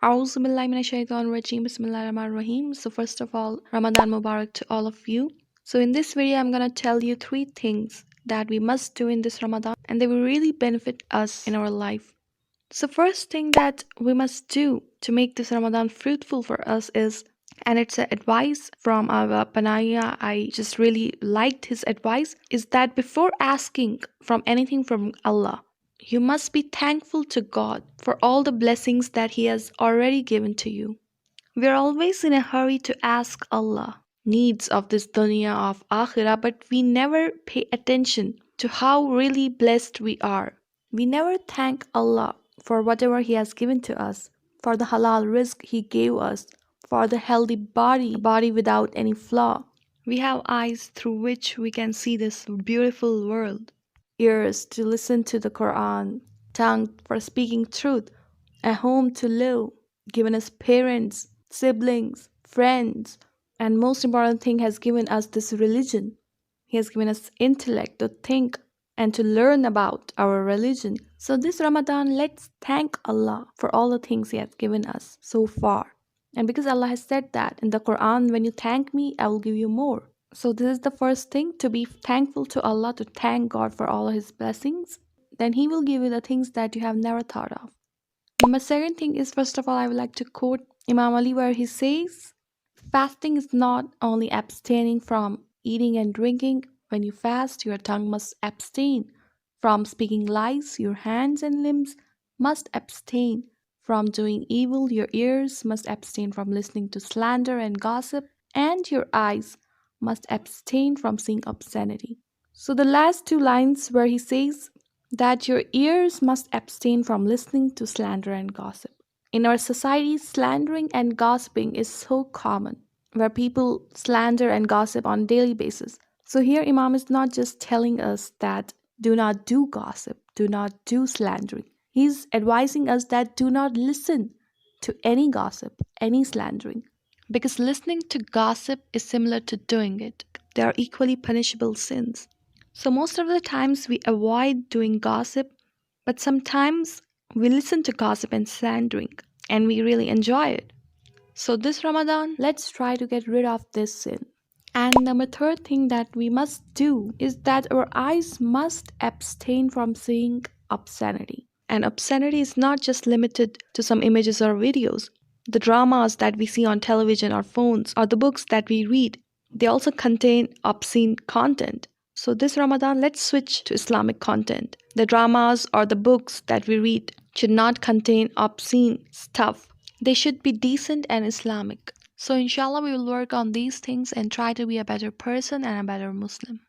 Auzubillahiminashaitanirrajim. Bismillahirrahmanirrahim. So first of all, Ramadan Mubarak to all of you. So in this video, I'm gonna tell you 3 things that we must do in this Ramadan, and they will really benefit us in our life. So first thing that we must do to make this Ramadan fruitful for us is, and it's an advice from our Panaya, I just really liked his advice, is that before asking from anything from Allah, you must be thankful to God for all the blessings that He has already given to you. We're always in a hurry to ask Allah needs of this dunya of akhirah, but we never pay attention to how really blessed we are. We never thank Allah for whatever He has given to us, for the halal rizq He gave us, for the healthy body, a body without any flaw. We have eyes through which we can see this beautiful world, ears to listen to the Quran, tongue for speaking truth, a home to live, given us parents, siblings, friends, and most important thing has given us this religion. He has given us intellect to think and to learn about our religion. So this Ramadan, let's thank Allah for all the things He has given us so far. And because Allah has said that in the Quran, when you thank me, I will give you more. So this is the first thing, to be thankful to Allah, to thank God for all His blessings. Then He will give you the things that you have never thought of. My second thing is, first of all, I would like to quote Imam Ali where he says, fasting is not only abstaining from eating and drinking. When you fast, your tongue must abstain from speaking lies, your hands and limbs must abstain from doing evil, your ears must abstain from listening to slander and gossip, and your eyes must abstain from seeing obscenity. So the last 2 lines where he says that your ears must abstain from listening to slander and gossip. In our society, slandering and gossiping is so common, where people slander and gossip on a daily basis. So here Imam is not just telling us that do not do gossip, do not do slandering. He's advising us that do not listen to any gossip, any slandering. Because listening to gossip is similar to doing it. They are equally punishable sins. So most of the times we avoid doing gossip, but sometimes we listen to gossip and slandering, and we really enjoy it. So this Ramadan, let's try to get rid of this sin. And number third thing that we must do is that our eyes must abstain from seeing obscenity. And obscenity is not just limited to some images or videos. The dramas that we see on television or phones, or the books that we read, they also contain obscene content. So this Ramadan, let's switch to Islamic content. The dramas or the books that we read should not contain obscene stuff. They should be decent and Islamic. So inshallah, we will work on these things and try to be a better person and a better Muslim.